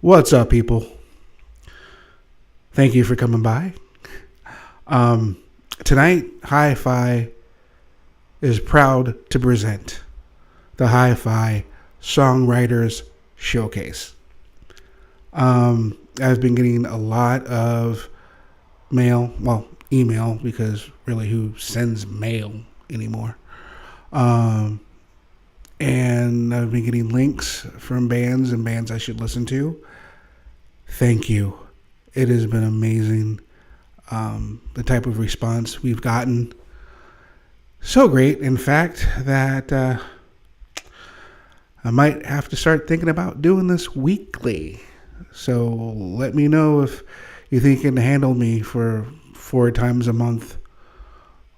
What's up, people? Thank you for coming by. Tonight, Hi-Fi is proud to present the Hi-Fi Songwriters Showcase. I've been getting a lot of email, because really who sends mail anymore? And I've been getting links from bands and bands I should listen to. Thank you. It has been amazing. The type of response we've gotten. So great, in fact, that I might have to start thinking about doing this weekly. So let me know if you think you can handle me for 4 times a month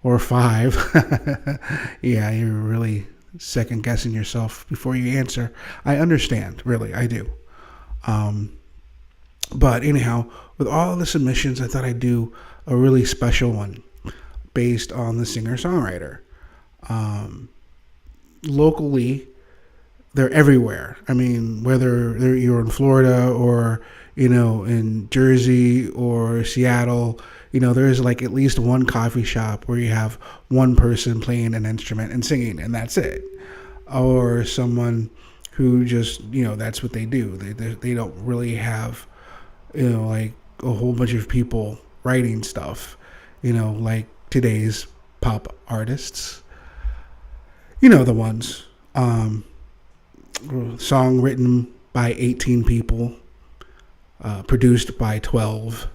or 5. Yeah, you're really second guessing yourself before you answer. I understand, really, I do. But anyhow, with all the submissions, I thought I'd do a really special one based on the singer-songwriter. Locally, they're everywhere. I mean, whether you're in Florida or, in Jersey or Seattle, there's like at least one coffee shop where you have one person playing an instrument and singing, and that's it. Or someone who just, that's what they do. They don't really have, like a whole bunch of people writing stuff, like today's pop artists. The ones. Song written by 18 people, produced by 12.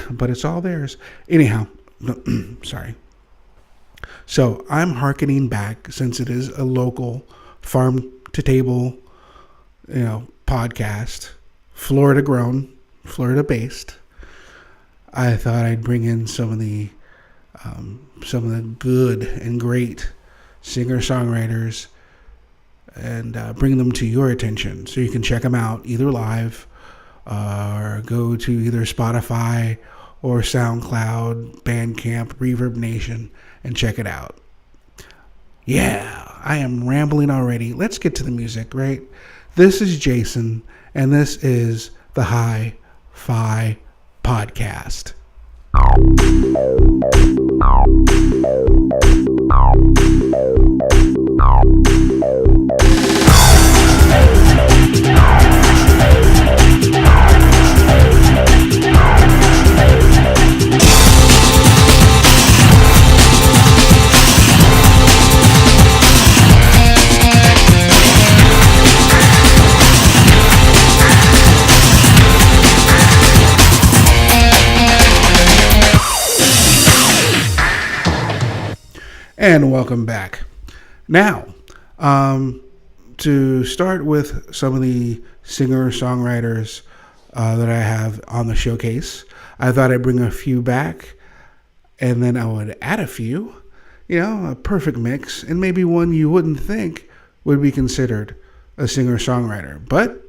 But it's all theirs. Anyhow, sorry. So I'm hearkening back, since it is a local farm-to-table, podcast, Florida-grown, Florida-based. I thought I'd bring in some of the good and great singer-songwriters and bring them to your attention, so you can check them out either live or go to either Spotify or SoundCloud, Bandcamp, Reverb Nation, and check it out. Yeah, I am rambling already. Let's get to the music, right? This is Jason, and this is the Hi-Fi Podcast. And welcome back. Now, to start with some of the singer-songwriters that I have on the showcase, I thought I'd bring a few back, and then I would add a few, a perfect mix, and maybe one you wouldn't think would be considered a singer-songwriter. But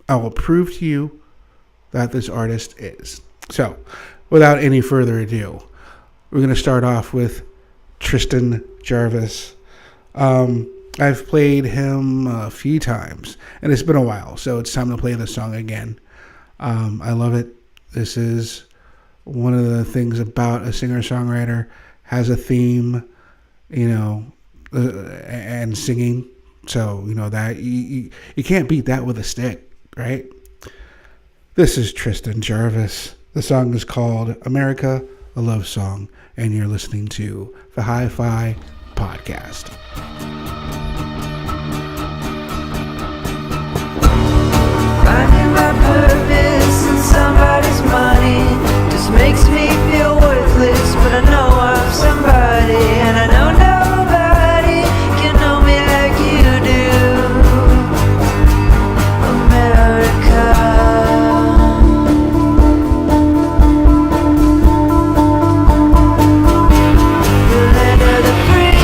I will prove to you that this artist is. So, without any further ado, we're going to start off with Tristan Jarvis. I've played him a few times, and it's been a while, so it's time to play the song again. I love it. This is one of the things about a singer-songwriter, has a theme, and singing. So, that you can't beat that with a stick, right? This is Tristan Jarvis. The song is called America, a Love Song, and you're listening to the Hi-Fi Podcast. Finding my purpose in somebody's money just makes me feel worthless, but I know I'm somebody, and I know nobody can know me like you do. America. The land of the free.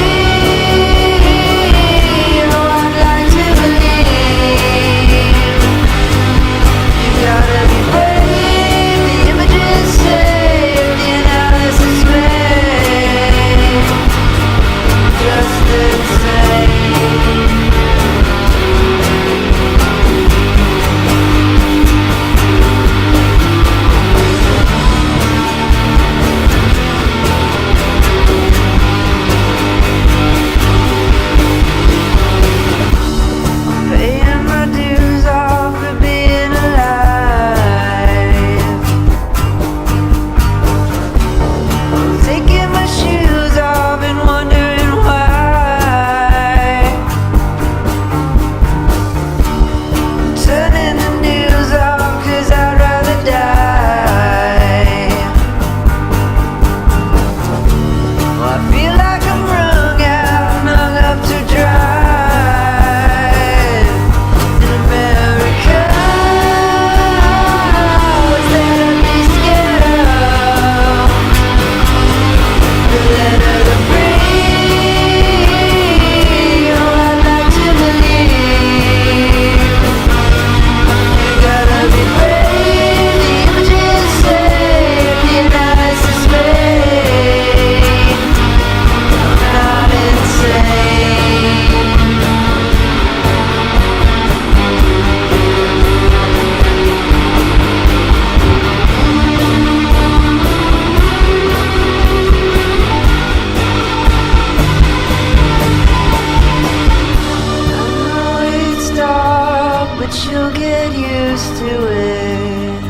but you'll get used to it.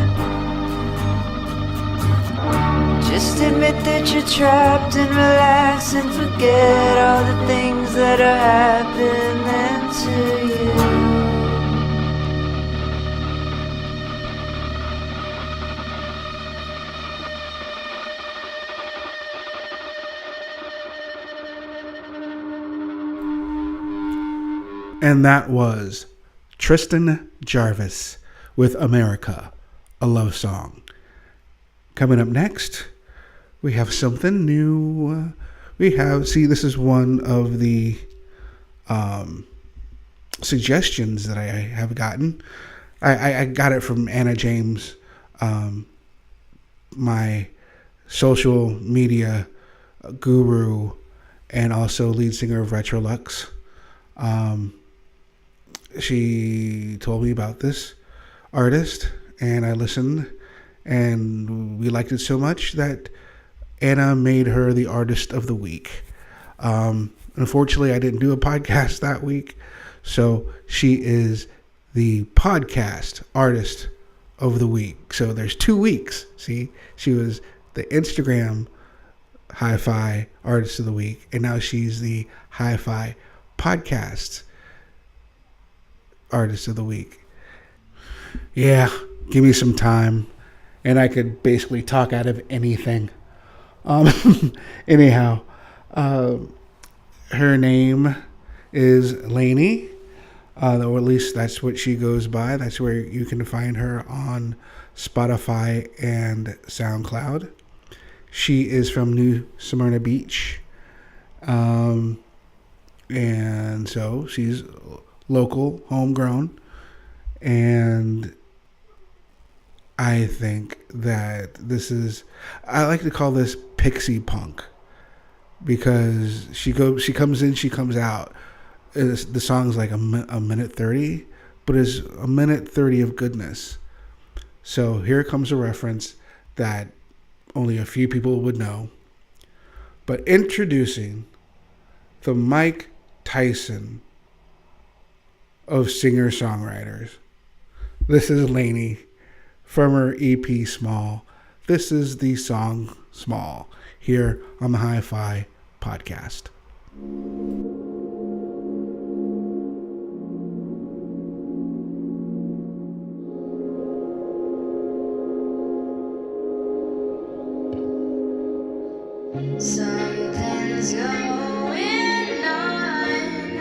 Just admit that you're trapped and relax and forget all the things that are happening to you. And that was Tristan Jarvis with America, a love song. Coming up next, we have something new. This is one of the suggestions that I have gotten. I got it from Anna James, my social media guru and also lead singer of Retrolux. She told me about this artist, and I listened, and we liked it so much that Anna made her the artist of the week. Unfortunately, I didn't do a podcast that week, so she is the podcast artist of the week. So there's 2 weeks. See, she was the Instagram Hi-Fi artist of the week, and now she's the Hi-Fi podcast artist of the week. Yeah, give me some time and I could basically talk out of anything. Anyhow, her name is Laney, or at least that's what she goes by. That's where you can find her on Spotify and SoundCloud. She is from New Smyrna Beach, and so she's local, homegrown, and I think that I like to call this pixie punk, because she comes in, she comes out. The song's like a minute 30, but it's a minute 30 of goodness. So here comes a reference that only a few people would know. But introducing the Mike Tyson of singer-songwriters. This is Laney from her EP Small. This is the song Small here on the Hi-Fi podcast. Something's going on.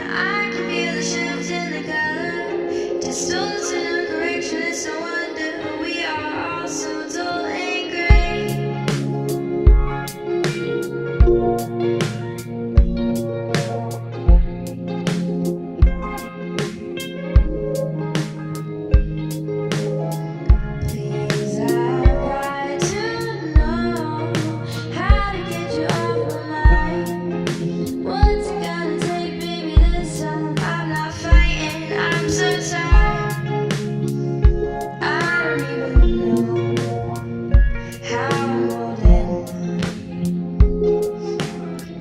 I can feel the shift in the color. Distortion and correction. It's no wonder we are all so dull and gray. Please, I'd like to know how to get you off my mind. What's it gonna take, baby, this time? I'm not fighting, I'm so tired. I don't even know how I'm holding.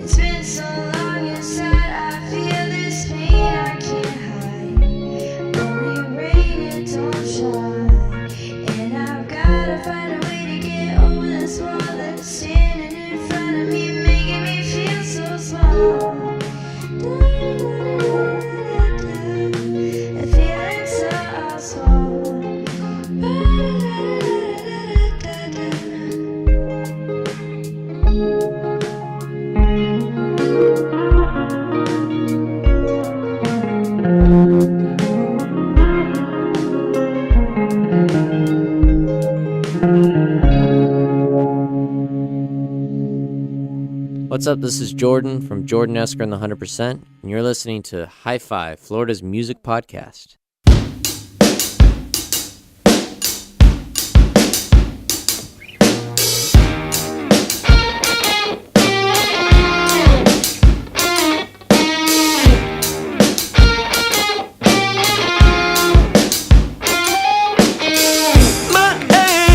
It's been so long inside, I feel this pain I can't hide. Only rain and don't shine. And I've gotta find a way to get over this wall that's standing in front of me, making me feel so small. The feeling's so small. What's up? This is Jordan from Jordan Esker and the 100%, and you're listening to Hi-Fi, Florida's music podcast. My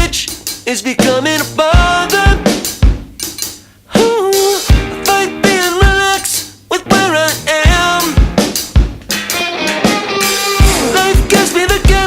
age is becoming a bother. I fight being relaxed with where I am. Life gives me the gas.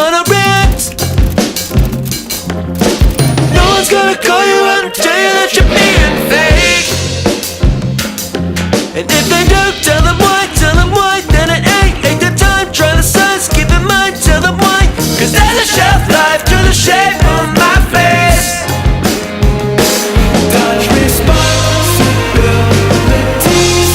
gonna react. No one's gonna call you out and tell you that you're being fake. And if they do, tell them why, then it ain't the time. Try the signs, keep in mind, tell them why. Cause there's a shelf life to the shape of my face. Dodge responsibilities,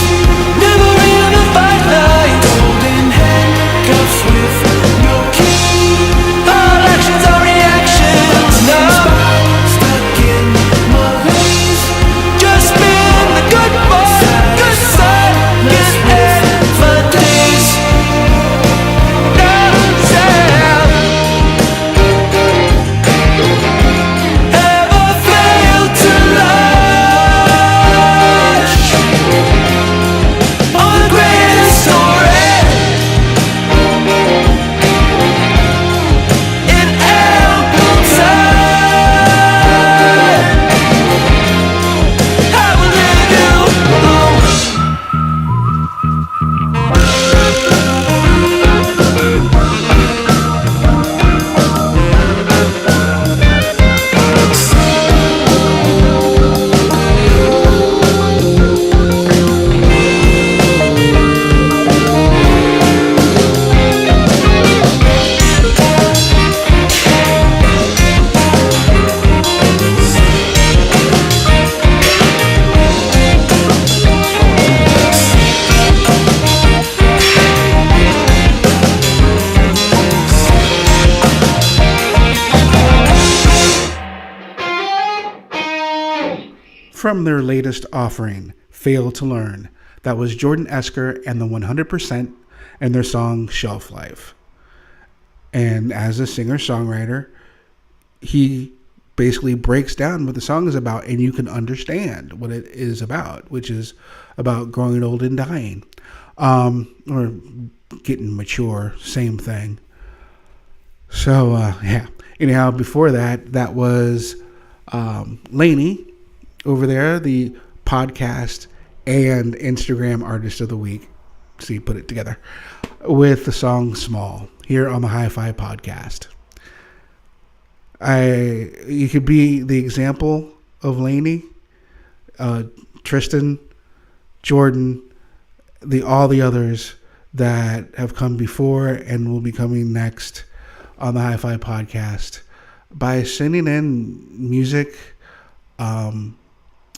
never in a fight line. Golden handcuffs with no key. All actions are reactions, no. Stuck in my ways, just being the good boy, good side, get advantage. No sound ever failed to lodge on the greatest story in ample time. I will leave you alone. From their latest offering, Fail to Learn. That was Jordan Esker and the 100% and their song Shelf Life. And as a singer-songwriter, he basically breaks down what the song is about, and you can understand what it is about, which is about growing old and dying. Or getting mature, same thing. So, yeah. Anyhow, before that was Laney over there, the podcast and Instagram artist of the week. See, put it together with the song Small here on the Hi-Fi podcast. You could be the example of Laney, Tristan, Jordan, all the others that have come before and will be coming next on the Hi-Fi podcast by sending in music,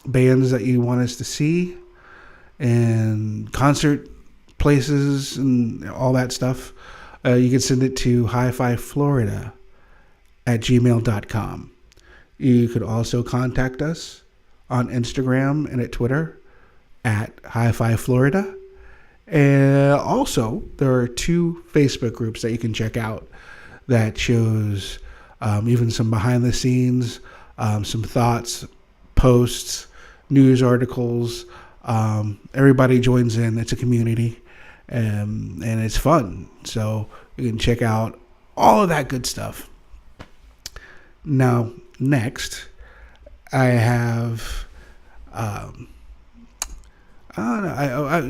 bands that you want us to see, and concert places and all that stuff. You can send it to hififlorida@gmail.com. You could also contact us on Instagram and at Twitter at hififlorida. And also, there are 2 Facebook groups that you can check out that shows even some behind the scenes, some thoughts, posts, news articles. Everybody joins in. It's a community, and it's fun. So you can check out all of that good stuff. Now, next, I have,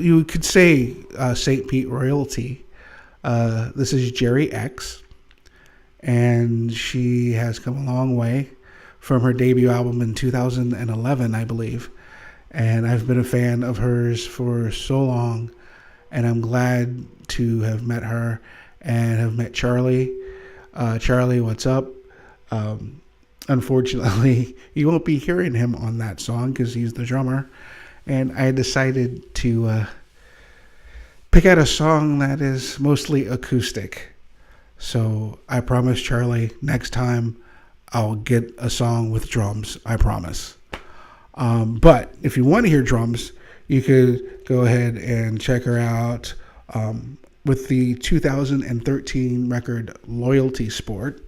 you could say St. Pete royalty. This is Geri X, and she has come a long way from her debut album in 2011, I believe. And I've been a fan of hers for so long, and I'm glad to have met her and have met Charlie. Charlie, what's up? Unfortunately, you won't be hearing him on that song because he's the drummer. And I decided to pick out a song that is mostly acoustic. So I promise Charlie, next time I'll get a song with drums, I promise. But if you want to hear drums, you could go ahead and check her out with the 2013 record Loyalty Sport.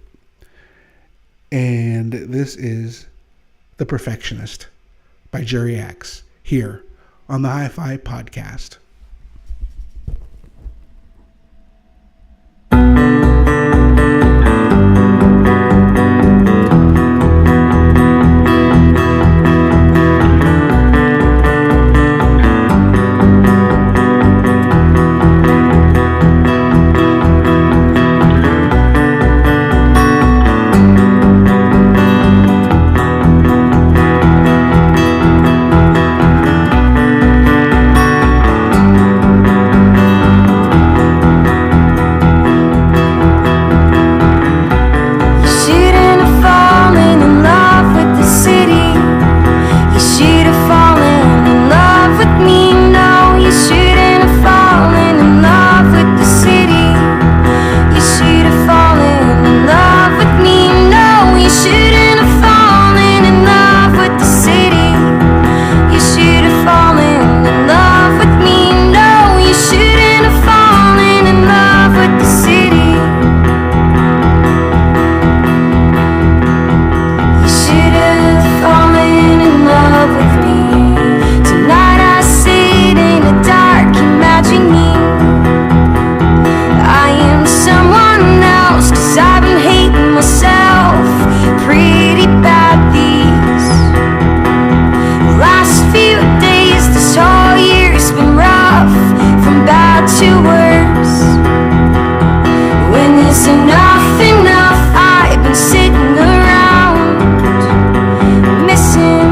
And this is The Perfectionist by Geri X here on the Hi-Fi podcast. pretty bad these last few days. This whole year's been rough, from bad to worse. When there's enough, I've been sitting around missing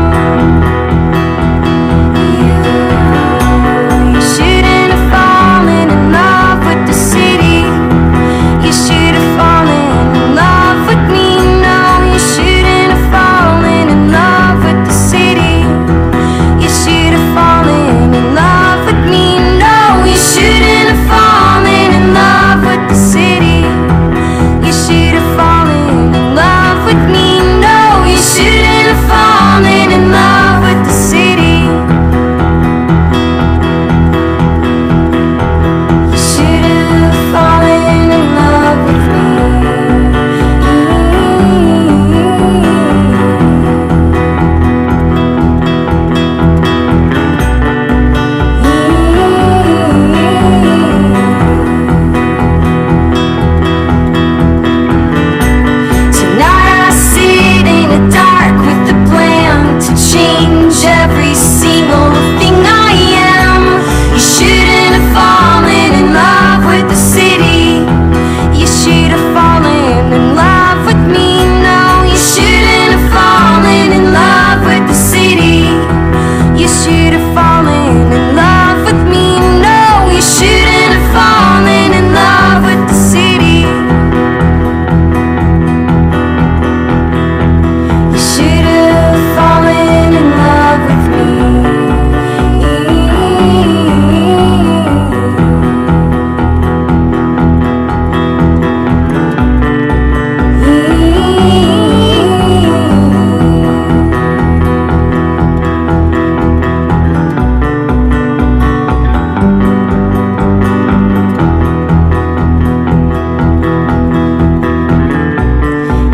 you. You shouldn't have fallen in love with the city. You should have fallen in love with me. No, you shouldn't have fallen in love with the city. You should have fallen in love with me. No, you shouldn't have fallen in love with the city. You should have fallen in love with me. No, you shouldn't have fallen in love with the city. You should have fallen in love with me. Tonight I sit in the dark with the plan to change every single thing I am. You shouldn't have fallen in love with the city. You should have fallen in love with me. No, you shouldn't have fallen in love with the city. You should have fallen in love with me. No, you shouldn't have fallen in love with the city. You should have fallen in love with me.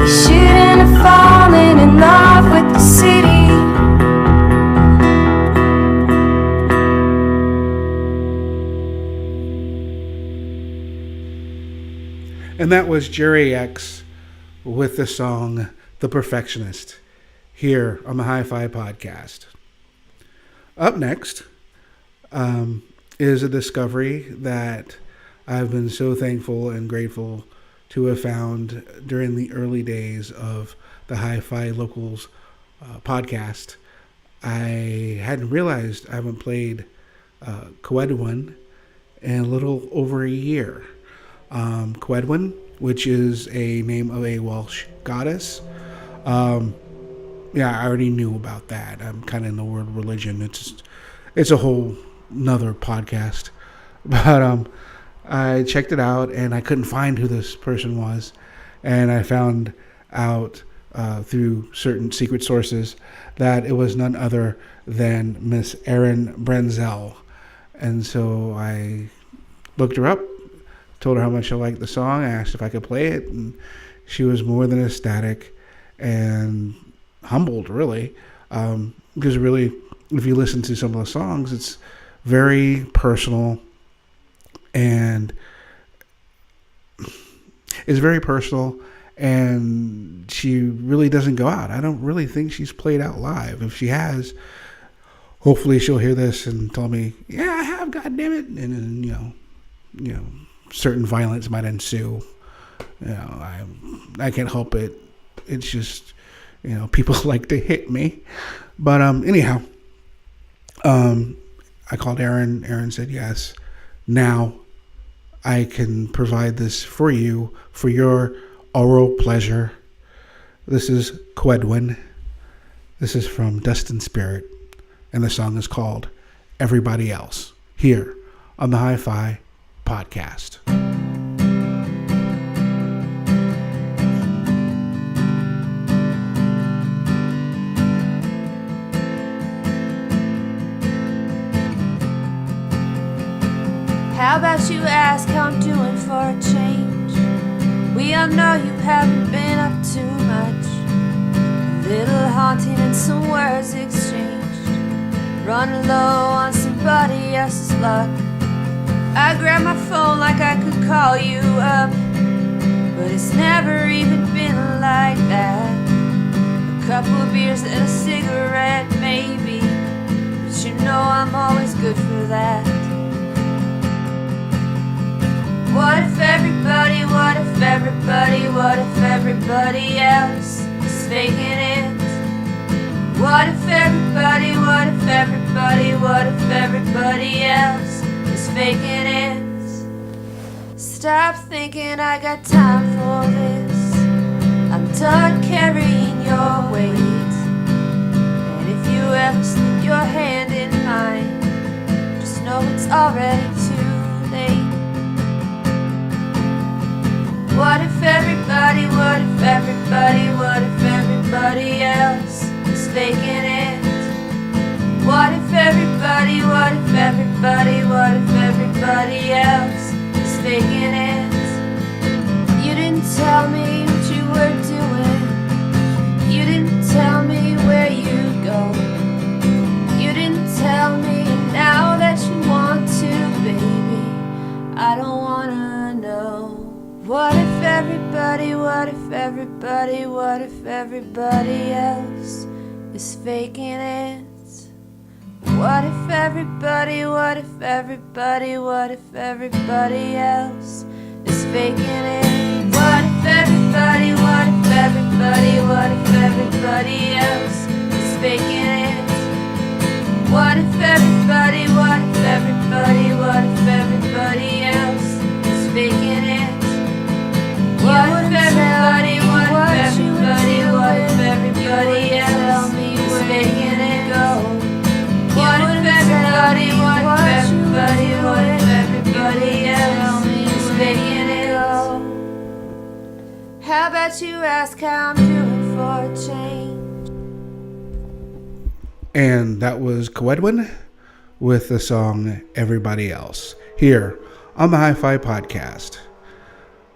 You shouldn't have fallen in love with the city. And that was Geri X with the song The Perfectionist here on the Hi-Fi Podcast. Up next is a discovery that I've been so thankful and grateful to have found during the early days of the Hi-Fi Locals podcast. I hadn't realized I haven't played Ceridwen in a little over a year. Ceridwen, which is a name of a Welsh goddess. I already knew about that. I'm kind of in the world religion. It's a whole nother podcast. But I checked it out and I couldn't find who this person was. And I found out through certain secret sources that it was none other than Miss Erin Brenzel. And so I looked her up, told her how much I liked the song. I asked if I could play it, and she was more than ecstatic and humbled, really. Because really, if you listen to some of the songs, it's very personal, and she really doesn't go out. I don't really think she's played out live. If she has, hopefully she'll hear this and tell me, yeah, I have, God damn it. And then, you know, certain violence might ensue. I can't help it. It's just, people like to hit me. But anyhow, I called Erin. Erin said yes. Now I can provide this for you for your oral pleasure. This is Ceridwen. This is from Dust and Spirit, and the song is called Everybody Else, here on the Hi-Fi Podcast. How about you ask how I'm doing for a change? We all know you haven't been up too much. A little haunting and some words exchanged. Running low on somebody else's luck. I grabbed my phone like I could call you up, but it's never even been like that. couple of beers and a cigarette, maybe. But you know I'm always good for that. What if everybody else is faking it? What if everybody else is faking it? Stop thinking I got time for this. I'm done carrying your weight. And if you ever slip your hand in mine, just know it's already too late. What if everybody else is faking it? What if everybody else is faking it? You didn't tell me what you were doing. You didn't tell me where you'd go. You didn't tell me, and now that you want to, baby, I don't wanna know. What if everybody else is faking it? What if everybody else is faking it? What if everybody else is faking it? What if everybody else is faking it? What if everybody else is faking it? What if everybody else is faking it? How about you ask how I'm doing for a change? And that was Ceridwen with the song Everybody Else here on the Hi-Fi Podcast.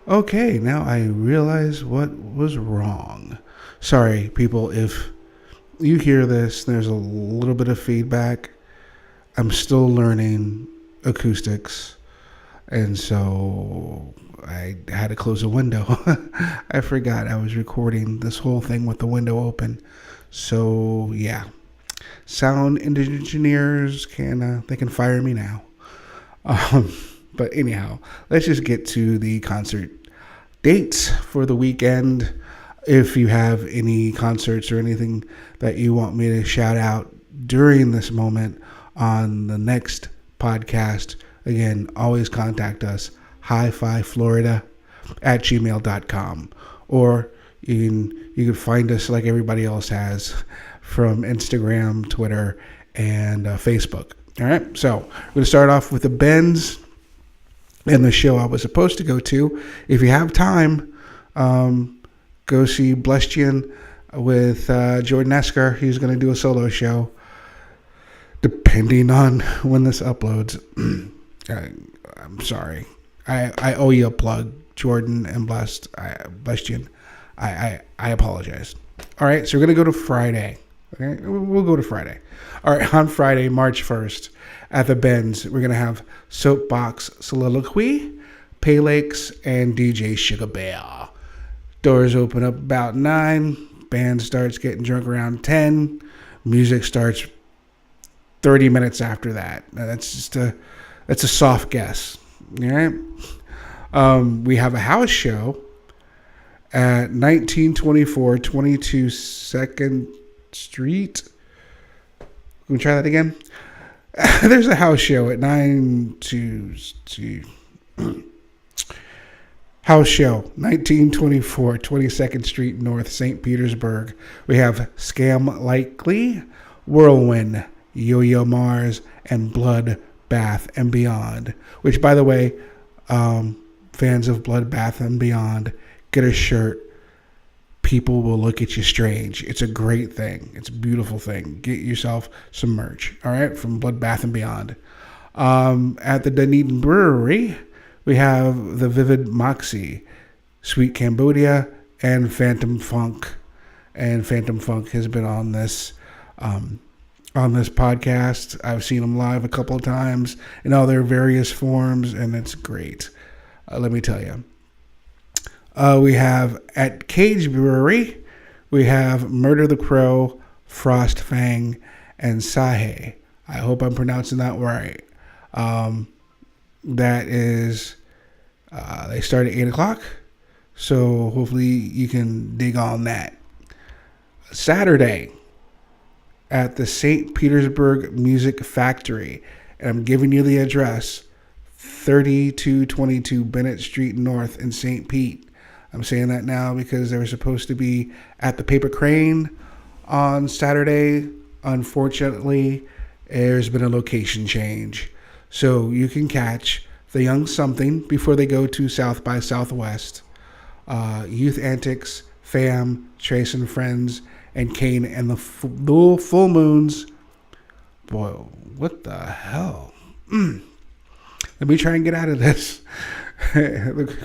Okay, now I realize what was wrong. Sorry, people, if you hear this, there's a little bit of feedback. I'm still learning acoustics, and so I had to close a window. I forgot I was recording this whole thing with the window open. So yeah, sound engineers can fire me now. But anyhow, let's just get to the concert dates for the weekend. If you have any concerts or anything that you want me to shout out during this moment on the next podcast, again, always contact us, hififlorida@gmail.com. Or you can find us like everybody else has from Instagram, Twitter, and Facebook. All right, so we're going to start off with the Bends and the show I was supposed to go to. If you have time, go see Blestian with Jordan Esker. He's going to do a solo show, depending on when this uploads. I'm sorry. I owe you a plug, Jordan and Blestian. I apologize. All right, so we're going to go to Friday. Okay, we'll go to Friday. All right, on Friday, March 1st, at the Bends, we're going to have Soapbox Soliloquy, Paylakes, and DJ Sugar Bear. Doors open up about 9. Band starts getting drunk around 10. Music starts 30 minutes after that. Now, that's a soft guess. All right. We have a house show at 1924 22nd Street. Can we try that again? There's a house show at 1924 22nd Street North, St. Petersburg. We have Scam Likely, Whirlwind, Yo-Yo Mars, and Blood Bath and Beyond. Which, by the way, fans of Blood Bath and Beyond, get a shirt. People will look at you strange. It's a great thing. It's a beautiful thing. Get yourself some merch, all right, from Blood Bath and Beyond. At the Dunedin Brewery, we have the Vivid Moxie, Sweet Cambodia, and Phantom Funk. And Phantom Funk has been on this podcast. I've seen them live a couple of times in all their various forms, and it's great. Let me tell you. We have at Cage Brewery, we have Murder the Crow, Frost Fang, and Sahe. I hope I'm pronouncing that right. That is, they start at 8 o'clock. So hopefully you can dig on that. Saturday at the St. Petersburg Music Factory. And I'm giving you the address, 3222 Bennett Street North in St. Pete. I'm saying that now because they were supposed to be at the Paper Crane on Saturday. Unfortunately, there's been a location change. So you can catch the Young Something before they go to South by Southwest. Youth Antics, Fam, Trace and Friends, and Kane and the Full Moons. Boy, what the hell? Let me try and get out of this.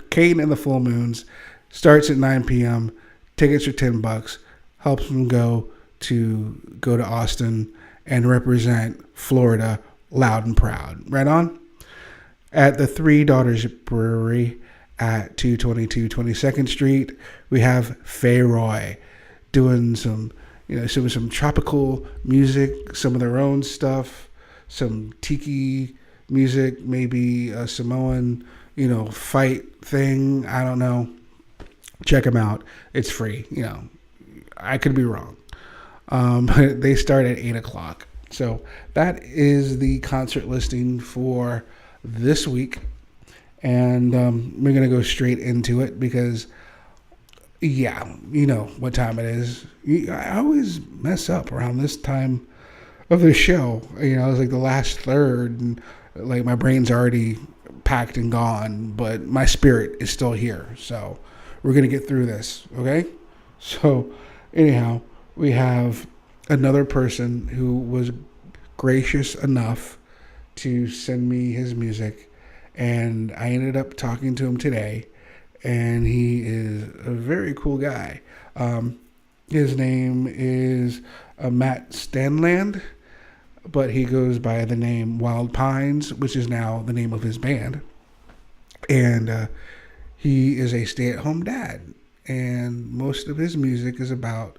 Kane and the Full Moons starts at 9 p.m. Tickets are $10. Helps them go to Austin and represent Florida loud and proud. Right on? At the Three Daughters Brewery at 222 22nd Street, we have Faye Roy doing some tropical music, some of their own stuff, some tiki music, maybe a Samoan, fight thing. I don't know. Check them out. It's free. I could be wrong. But they start at 8 o'clock. So that is the concert listing for this week. And we're going to go straight into it because, yeah, you know what time it is. I always mess up around this time of the show. It's like the last third, and like my brain's already packed and gone, but my spirit is still here. So we're going to get through this, okay? So anyhow, we have another person who was gracious enough to send me his music, and I ended up talking to him today, and he is a very cool guy. His name is Matt Stanland, but he goes by the name Wild Pines, which is now the name of his band. And he is a stay-at-home dad, and most of his music is about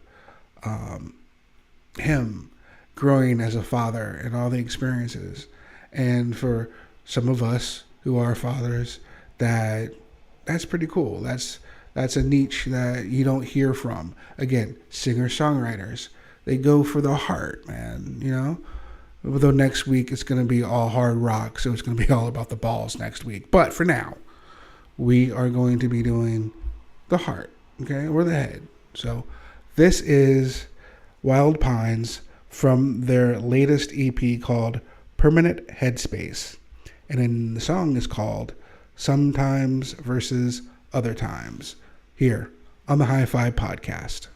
him growing as a father and all the experiences. And for some of us who are fathers, that's pretty cool. That's a niche that you don't hear from. Again, singer-songwriters, they go for the heart, man, Although next week it's going to be all hard rock, so it's going to be all about the balls next week. But for now, we are going to be doing the heart, okay, or the head. So this is Wild Pines from their latest EP called Permanent Headspace. And then the song is called Sometimes versus Other Times, here on the Hi-Fi Podcast.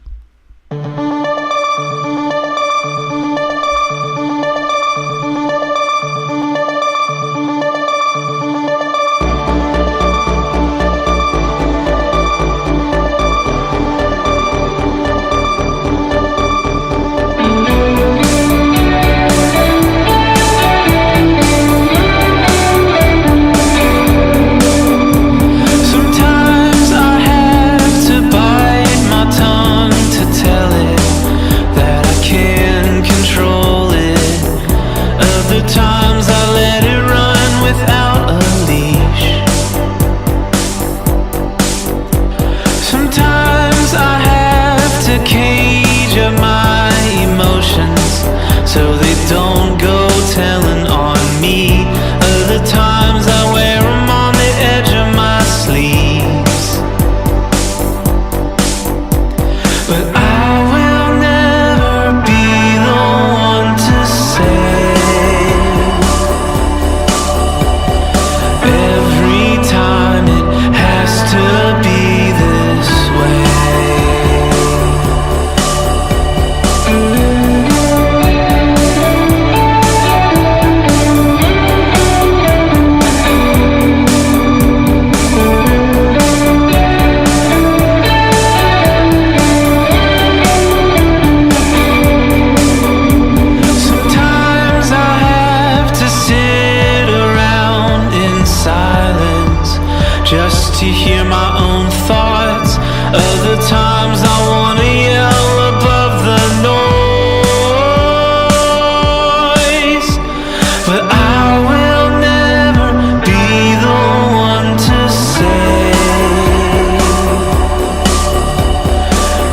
just to hear my own thoughts. Other times I wanna yell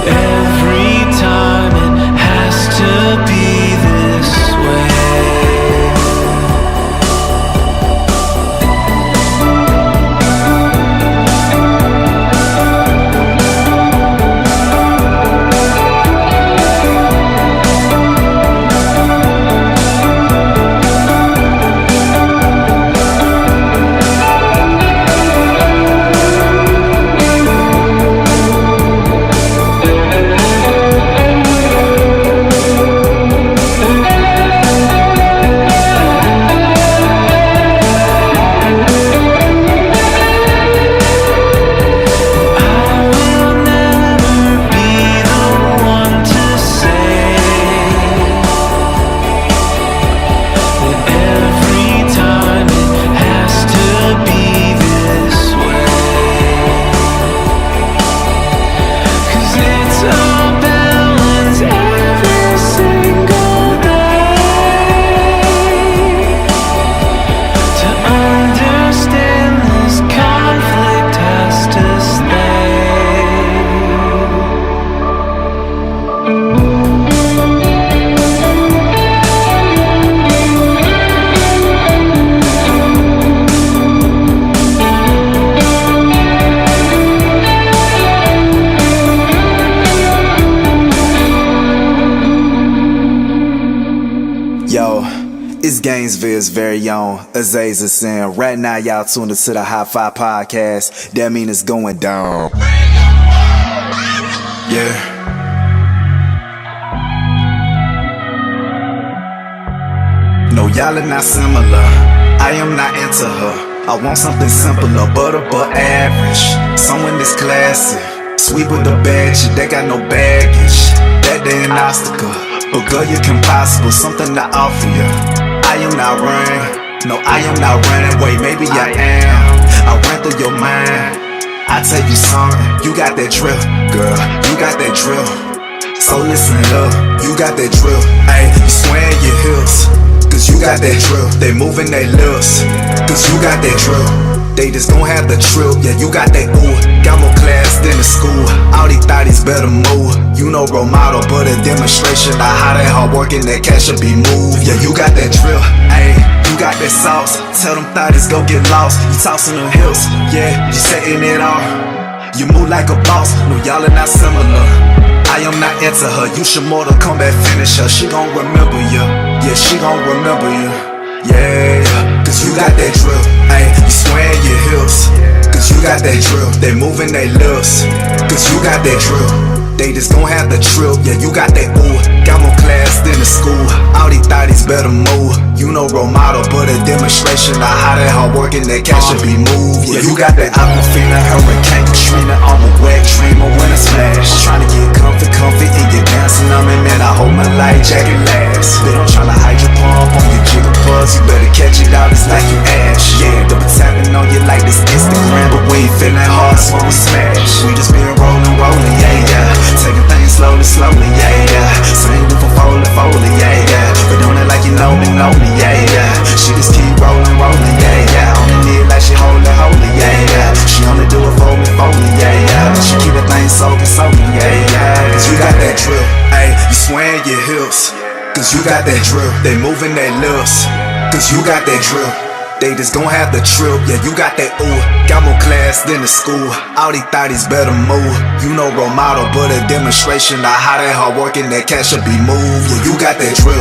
Every time it has to be this way. Gainesville's very own Azazus, and right now y'all tuned into the Hi-Fi podcast. That mean it's going down. Yeah. No, y'all are not similar. I am not into her. I want something simpler, but above average. Someone that's classy, sweet with the bad shit. They got no baggage. That they an obstacle, but girl, you're impossible. Something to offer you. I am not running, no, I am not running. Wait, maybe I am. I ran through your mind. I tell you something, you got that drill, girl, you got that drill. So listen up, you got that drill. Ayy, you swaying your hips, cause you got that drill. They moving their lips, cause you got that drill. They just gon' have the trill, yeah, you got that ooh. Got more class than the school, all these thotties better move. You know role model, but a demonstration of how that hard work and that cash should be moved. Yeah, you got that drill, ayy, you got that sauce. Tell them thotties go get lost, you tossing them hips, yeah, you setting it off. You move like a boss, no y'all are not similar. I am not into her, you should Mortal Kombat finish her. She gon' remember you, yeah, she gon' remember you. Yeah, cause you got that drill, ayy, you swaying your hips, cause you got that drill. They moving their lips, cause you got that drill. They just gon' have the trill, yeah, you got that ooh. Got more class than the school, all these thotties better move. You know role model, but a demonstration of how that hard work and that cash should be moved. Yeah, you got that Aquafina, Hurricane Katrina, I'm a wet dreamer when I splash. Tryna get comfy, and you're dancing on me, man, I hold my life jacket last. But I'm tryna hide your pump on your jiggle buzz, you better catch it out, it's like you ash. Yeah, double tapping on you like this Instagram, but we ain't feeling hard, so we smash. We just been rolling, yeah. Taking things slowly, yeah. Same with Foley, yeah. But don't act like you know me, yeah. She just keep rolling, yeah. On the knee like she holy, yeah. She only do it for me, yeah. She keep the thing soaking, yeah. Cause you got that drill, ayy, you swaying your hips, cause you got that drill. They moving their lips, cause you got that drill. They just gon' have the trill, yeah, you got that ooh. Got more class than the school, all these thotties better move. You know role model, but a demonstration of how that hard work and that cash should be moved. Yeah, you got that drill.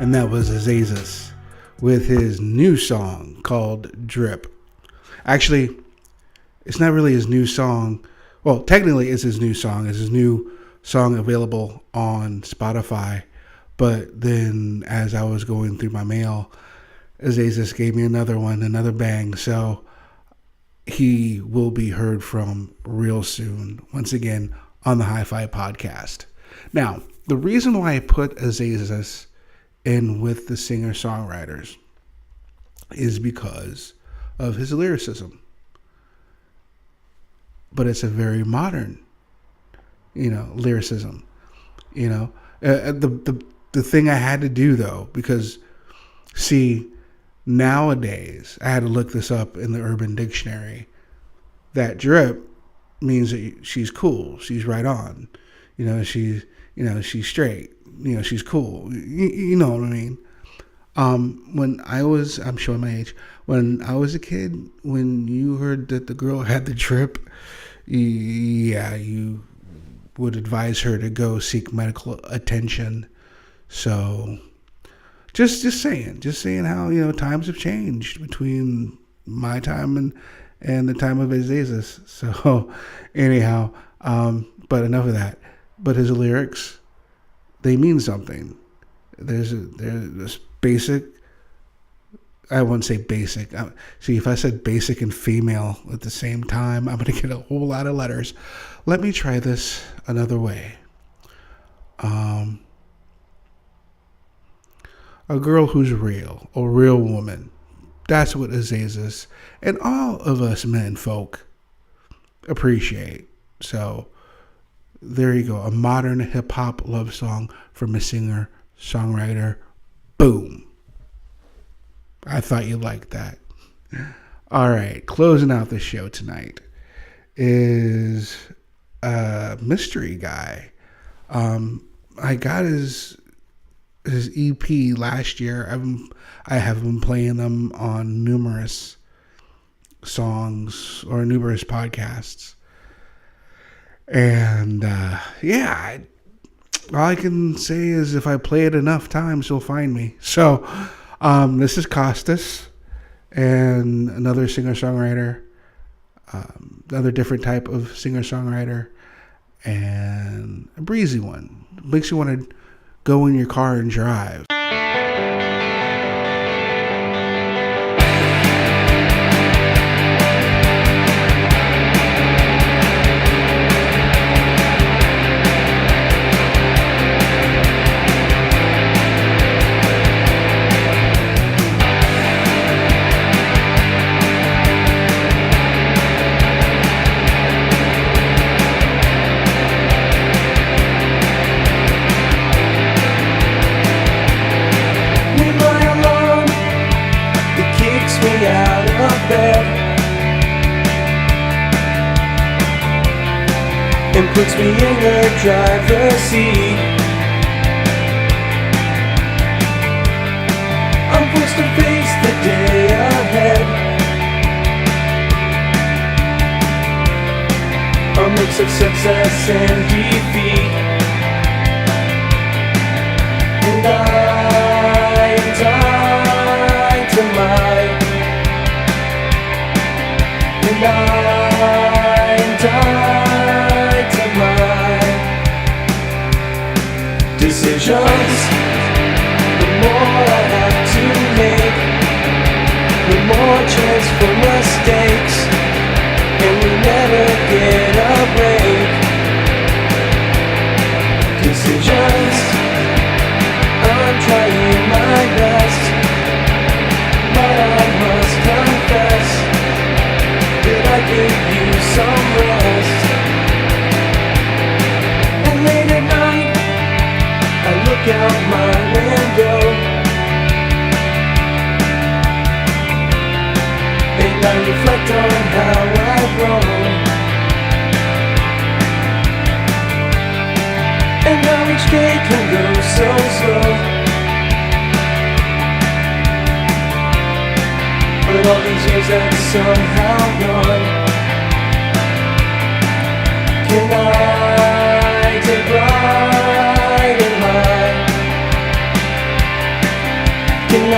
And that was Azazus with his new song called Drip. Actually, it's not really his new song. Well, technically it's his new song. It's his new song available on Spotify. But then as I was going through my mail, Azazus gave me another one, another bang. So he will be heard from real soon, once again, on the Hi-Fi podcast. Now, the reason why I put Azazus in with the singer-songwriters is because of his lyricism. But it's a very modern, lyricism. The thing I had to do, though, because, see, Nowadays, I had to look this up in the Urban Dictionary. That drip means that she's cool. She's right on. She's straight. She's cool. You know what I mean? I'm showing my age. When I was a kid, when you heard that the girl had the drip, you would advise her to go seek medical attention. So, just saying how times have changed between my time and the time of Azazus. So, anyhow, but enough of that. But his lyrics, they mean something. There's this basic. I wouldn't say basic. See, if I said basic and female at the same time, I'm going to get a whole lot of letters. Let me try this another way. A girl who's real, a real woman. That's what Azazus and all of us men folk appreciate. So there you go. A modern hip-hop love song from a singer-songwriter. Boom. I thought you'd like that. All right. Closing out the show tonight is a mystery guy. I got his EP last year. I have been playing them on numerous songs or numerous podcasts. And all I can say is if I play it enough times, you'll find me. So this is Costas and another singer-songwriter, another different type of singer-songwriter, and a breezy one. Makes you want to go in your car and drive. And puts me in the driver's seat. I'm forced to face the day ahead. A mix of success and defeat. And I die to mine. And I die decisions. The more I have to make, the more chance for mistakes, and we never get a break. Decisions. I'm trying my best, but I must confess that I could use some rest. And late at night I look out my window and I reflect on how I've grown, and how each day can go so slow. But all these years that somehow gone, can I take pride in mine? Can I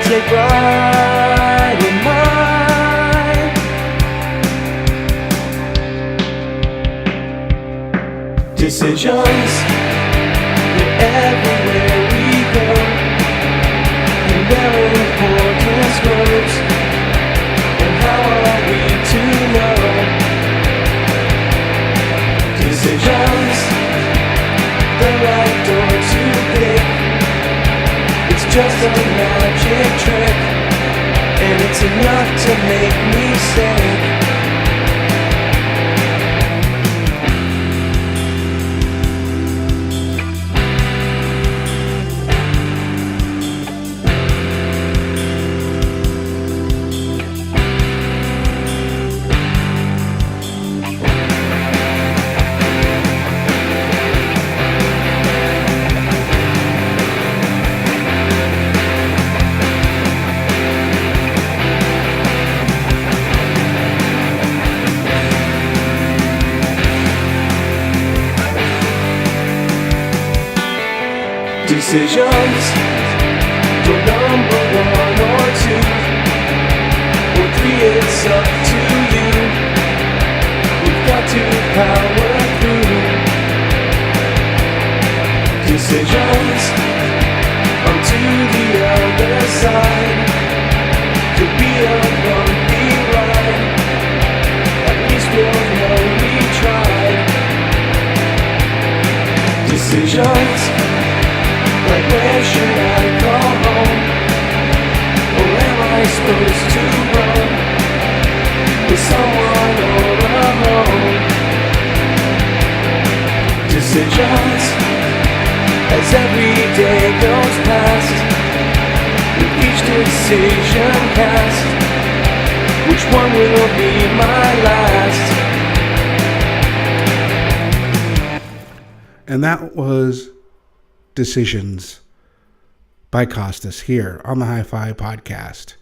take pride in mine? Decisions that everywhere we go, and their importance grows. And how are we to know? Decisions, the right door to pick. It's just a magic trick, and it's enough to make me sick. Decisions, your number one or two, or three, it's up to you. We've got to power through. Decisions, onto the other side. Could be a bumpy ride. At least we'll know we tried. Decisions, like where should I call home? Or am I supposed to roam with someone all alone? Decisions, as every day goes past, with each decision cast, which one will be my last? And that was Decisions by Costas here on the Hi-Fi podcast.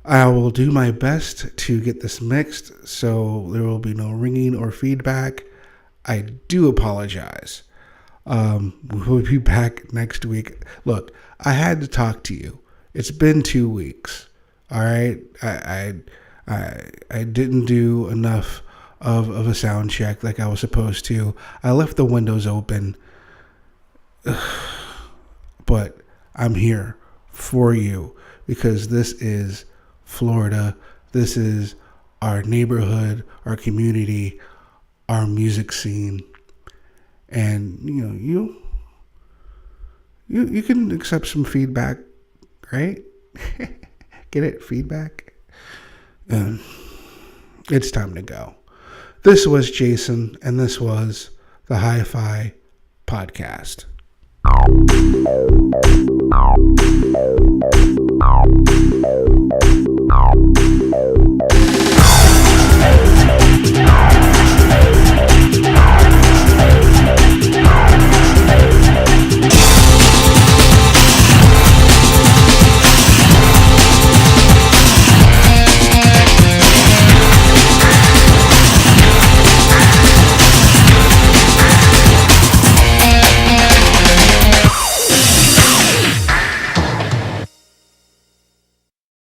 I will do my best to get this mixed so there will be no ringing or feedback. I do apologize. We'll be back next week. Look, I had to talk to you. It's been 2 weeks. All right. I didn't do enough of a sound check like I was supposed to. I left the windows open. But I'm here for you because this is Florida. This is our neighborhood, our community, our music scene. And you can accept some feedback, right? Get it? Feedback? It's time to go. This was Jason, and this was the Hi-Fi podcast.